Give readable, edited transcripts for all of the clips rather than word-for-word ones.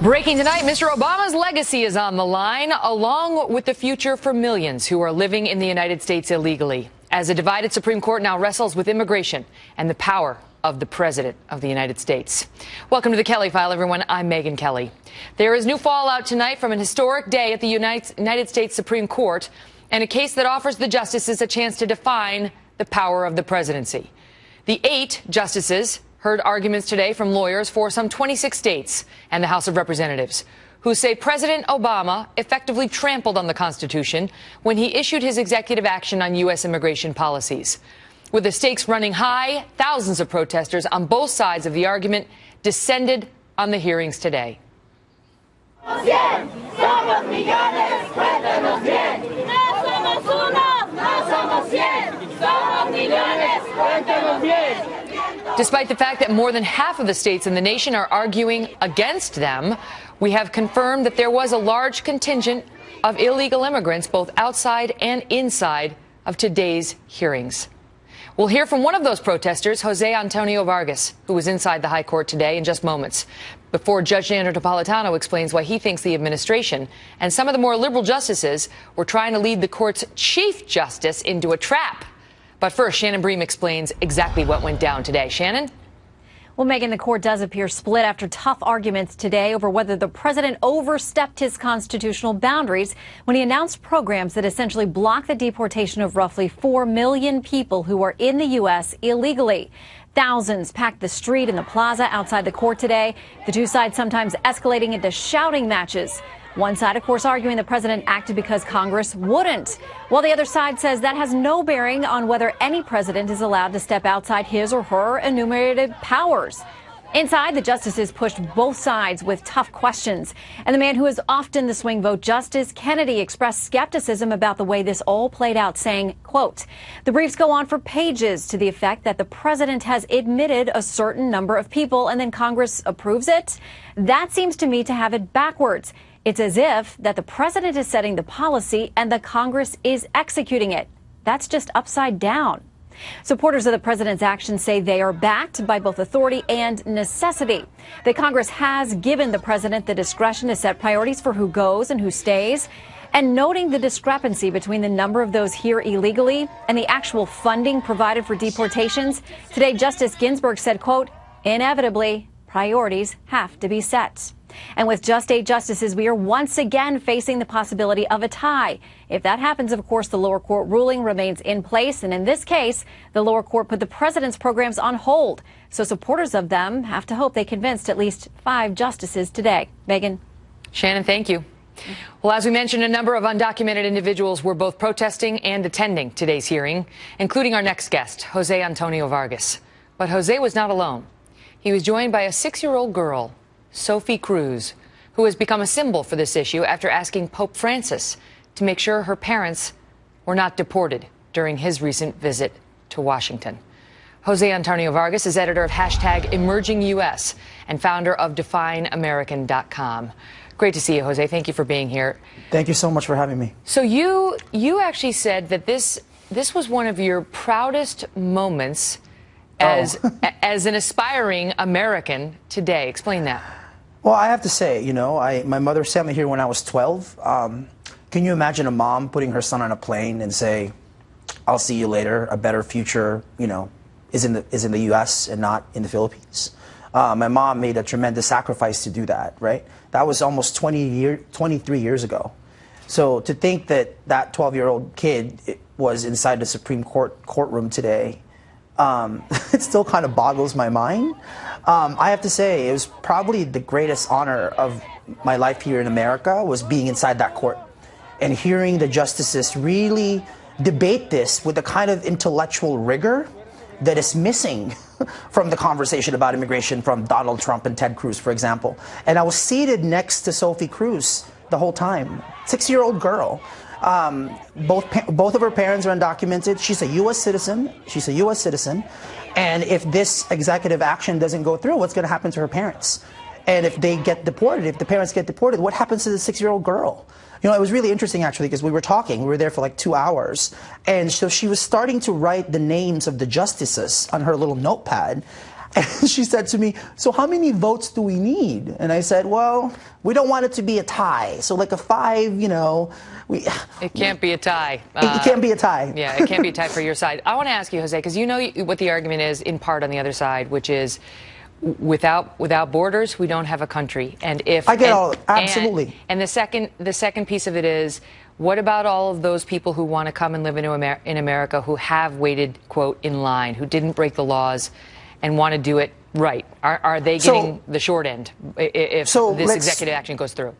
Breaking tonight, Mr. Obama's legacy is on the line, along with the future for millions who are living in the United States illegally, as a divided Supreme Court now wrestles with immigration and the power of the President of the United States. Welcome to the Kelly File, everyone. I'm Megyn Kelly. There is new fallout tonight from an historic day at the United States Supreme Court and a case that offers the justices a chance to define the power of the presidency. The 8 justices heard arguments today from lawyers for some 26 states and the House of Representatives, who say President Obama effectively trampled on the Constitution when he issued his executive action on U.S. immigration policies. With the stakes running high, thousands of protesters on both sides of the argument descended on the hearings today. Despite the fact that more than half of the states in the nation are arguing against them, we have confirmed that there was a large contingent of illegal immigrants both outside and inside of today's hearings. We'll hear from one of those protesters, Jose Antonio Vargas, who was inside the high court today in just moments, before Judge Napolitano explains why he thinks the administration and some of the more liberal justices were trying to lead the court's chief justice into a trap. But first, Shannon Bream explains exactly what went down today. Shannon? Well, Megyn, the court does appear split after tough arguments today over whether the president overstepped his constitutional boundaries when he announced programs that essentially block the deportation of roughly 4 million people who are in the U.S. illegally. Thousands packed the street and the plaza outside the court today, the two sides sometimes escalating into shouting matches. One side, of course, arguing the president acted because Congress wouldn't, while the other side says that has no bearing on whether any president is allowed to step outside his or her enumerated powers. Inside, the justices pushed both sides with tough questions. And the man who is often the swing vote, Justice Kennedy, expressed skepticism about the way this all played out, saying, quote, the briefs go on for pages to the effect that the president has admitted a certain number of people and then Congress approves it. That seems to me to have it backwards. It's as if that the president is setting the policy and the Congress is executing it. That's just upside down. Supporters of the president's actions say they are backed by both authority and necessity. That Congress has given the president the discretion to set priorities for who goes and who stays. And noting the discrepancy between the number of those here illegally and the actual funding provided for deportations, today Justice Ginsburg said, quote, inevitably, priorities have to be set. And with just 8 justices, we are once again facing the possibility of a tie. If that happens, of course, the lower court ruling remains in place. And in this case, the lower court put the president's programs on hold. So supporters of them have to hope they convinced at least 5 justices today. Megyn. Shannon, thank you. Well, as we mentioned, a number of undocumented individuals were both protesting and attending today's hearing, including our next guest, Jose Antonio Vargas. But Jose was not alone. He was joined by a 6-year-old girl, Sophie Cruz, who has become a symbol for this issue after asking Pope Francis to make sure her parents were not deported during his recent visit to Washington. Jose Antonio Vargas is editor of #EmergingUS and founder of DefineAmerican.com. Great to see you, Jose. Thank you for being here. Thank you so much for having me. So you actually said that this was one of your proudest moments as an aspiring American today. Explain that. Well, I have to say, my mother sent me here when I was 12. Can you imagine a mom putting her son on a plane and say, I'll see you later, a better future, is in the U.S. and not in the Philippines? My mom made a tremendous sacrifice to do that, right? That was almost 23 years ago. So to think that that 12-year-old kid was inside the Supreme Court courtroom today, it still kind of boggles my mind. I have to say, it was probably the greatest honor of my life here in America was being inside that court and hearing the justices really debate this with the kind of intellectual rigor that is missing from the conversation about immigration from Donald Trump and Ted Cruz, for example. And I was seated next to Sophie Cruz the whole time, 6-year-old girl. Both of her parents are undocumented. She's a U.S. citizen. And if this executive action doesn't go through, what's going to happen to her parents? And if they get deported, if the parents get deported, what happens to the 6-year-old girl? It was really interesting, actually, because we were there for like 2 hours. And so she was starting to write the names of the justices on her little notepad. And she said to me, so how many votes do we need? And I said, well, we don't want it to be a tie. So like a 5, It can't be a tie. It can't be a tie. Yeah, it can't be a tie for your side. I want to ask you, Jose, because you know what the argument is in part on the other side, which is without borders, we don't have a country. And if I get all absolutely. And the second piece of it is, what about all of those people who want to come and live in America who have waited, quote, in line, who didn't break the laws and want to do it right? Are they getting the short end if this executive action goes through?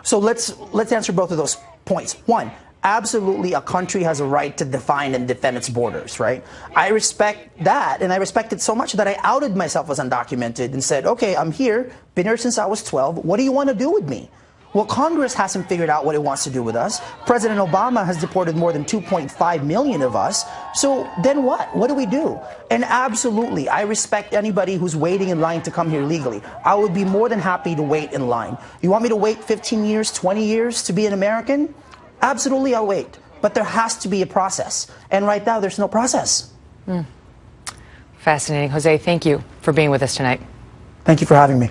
So let's answer both of those points. One, absolutely a country has a right to define and defend its borders, right? I respect that, and I respect it so much that I outed myself as undocumented and said, okay, I'm here, been here since I was 12, what do you want to do with me? Well, Congress hasn't figured out what it wants to do with us. President Obama has deported more than 2.5 million of us. So then what? What do we do? And absolutely, I respect anybody who's waiting in line to come here legally. I would be more than happy to wait in line. You want me to wait 15 years, 20 years to be an American? Absolutely, I'll wait. But there has to be a process. And right now, there's no process. Fascinating. Jose, thank you for being with us tonight. Thank you for having me.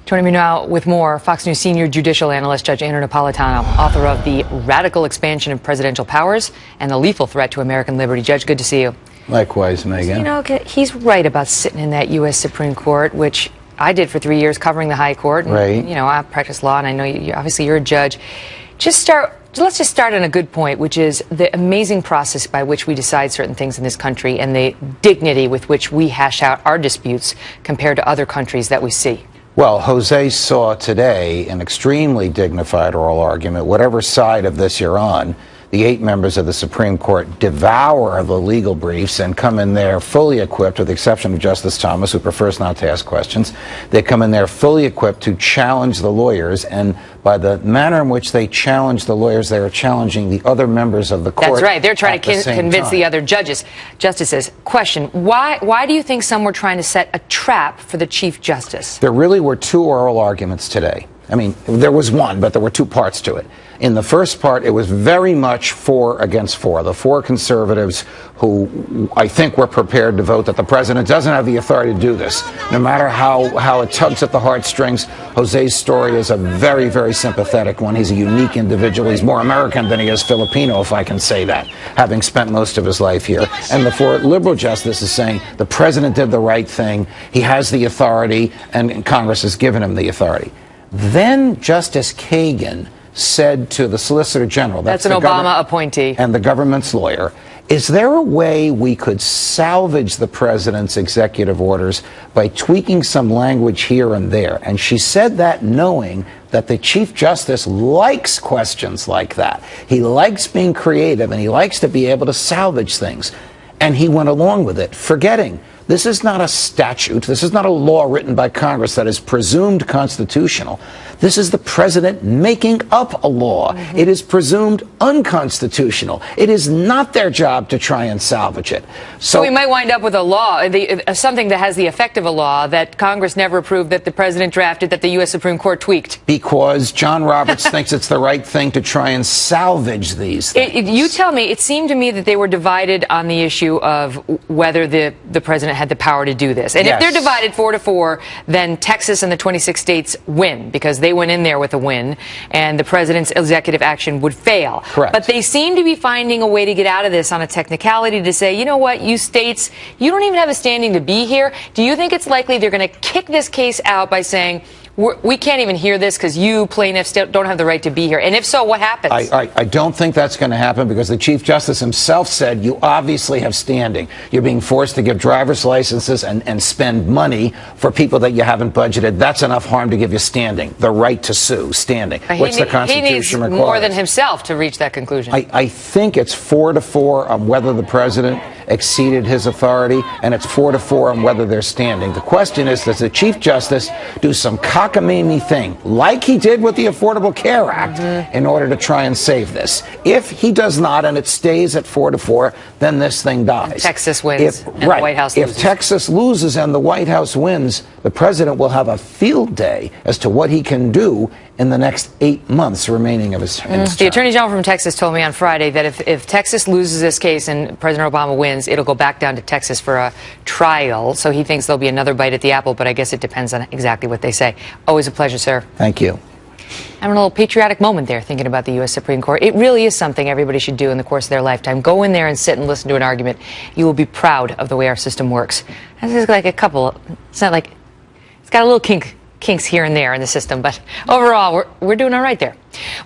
Joining me now with more, Fox News senior judicial analyst Judge Napolitano, author of The Radical Expansion of Presidential Powers and the Lethal Threat to American Liberty. Judge, good to see you. Likewise, Megyn. You know, he's right about sitting in that U.S. Supreme Court, which I did for 3 years covering the high court. And, right. You know, I practice law, and I know obviously you're a judge. Let's just start on a good point, which is the amazing process by which we decide certain things in this country and the dignity with which we hash out our disputes compared to other countries that we see. Well, Jose saw today an extremely dignified oral argument, whatever side of this you're on. The 8 members of the Supreme Court devour the legal briefs and come in there fully equipped, with the exception of Justice Thomas, who prefers not to ask questions. They come in there fully equipped to challenge the lawyers, and by the manner in which they challenge the lawyers, they are challenging the other members of the court. That's right. They're trying to convince the other justices. Question, why do you think some were trying to set a trap for the Chief Justice? There really were 2 oral arguments today. I mean, there was one, but there were 2 parts to it. In the first part, it was very much 4 against 4. The 4 conservatives who I think were prepared to vote that the president doesn't have the authority to do this. No matter how it tugs at the heartstrings, Jose's story is a very, very sympathetic one. He's a unique individual. He's more American than he is Filipino, if I can say that, having spent most of his life here. And the 4 liberal justices saying the president did the right thing. He has the authority, and Congress has given him the authority. Then Justice Kagan said to the Solicitor General, that's an Obama appointee, and the government's lawyer, is there a way we could salvage the president's executive orders by tweaking some language here and there? And she said that knowing that the Chief Justice likes questions like that. He likes being creative, and he likes to be able to salvage things. And he went along with it, forgetting this is not a statute. This is not a law written by Congress that is presumed constitutional. This is the president making up a law. It is presumed unconstitutional. It is not their job to try and salvage it. So we might wind up with a law, something that has the effect of a law that Congress never approved, that the president drafted, that the U.S. Supreme Court tweaked. Because John Roberts thinks it's the right thing to try and salvage these things. You tell me, it seemed to me that they were divided on the issue of whether the president had the power to do this. And if they're divided 4-4, then Texas and the 26 states win, because they went in there with a win, and the president's executive action would fail. Correct. But they seem to be finding a way to get out of this on a technicality to say, you know what, you states, you don't even have a standing to be here. Do you think it's likely they're going to kick this case out by saying, we can't even hear this because you plaintiffs don't have the right to be here? And if so, what happens? I don't think that's going to happen, because the Chief Justice himself said you obviously have standing. You're being forced to give driver's licenses and spend money for people that you haven't budgeted. That's enough harm to give you standing, the right to sue, standing, which the Constitution requires. He needs more than himself to reach that conclusion. I think it's 4-4 on whether the president exceeded his authority, and it's 4-4 on whether they're standing. The question is, does the Chief Justice do some cockamamie thing, like he did with the Affordable Care Act, in order to try and save this? If he does not, and it stays at 4-4, then this thing dies. And Texas wins, and the White House loses. If Texas loses and the White House wins, the president will have a field day as to what he can do in the next 8 months remaining of his term. The Attorney General from Texas told me on Friday that if Texas loses this case and President Obama wins, it'll go back down to Texas for a trial. So he thinks there'll be another bite at the apple, but I guess it depends on exactly what they say. Always a pleasure, sir. Thank you. Having a little patriotic moment there thinking about the U.S. Supreme Court. It really is something everybody should do in the course of their lifetime. Go in there and sit and listen to an argument. You will be proud of the way our system works. This is like a couple. It's not like it's got a little kinks here and there in the system, but overall, we're doing all right there.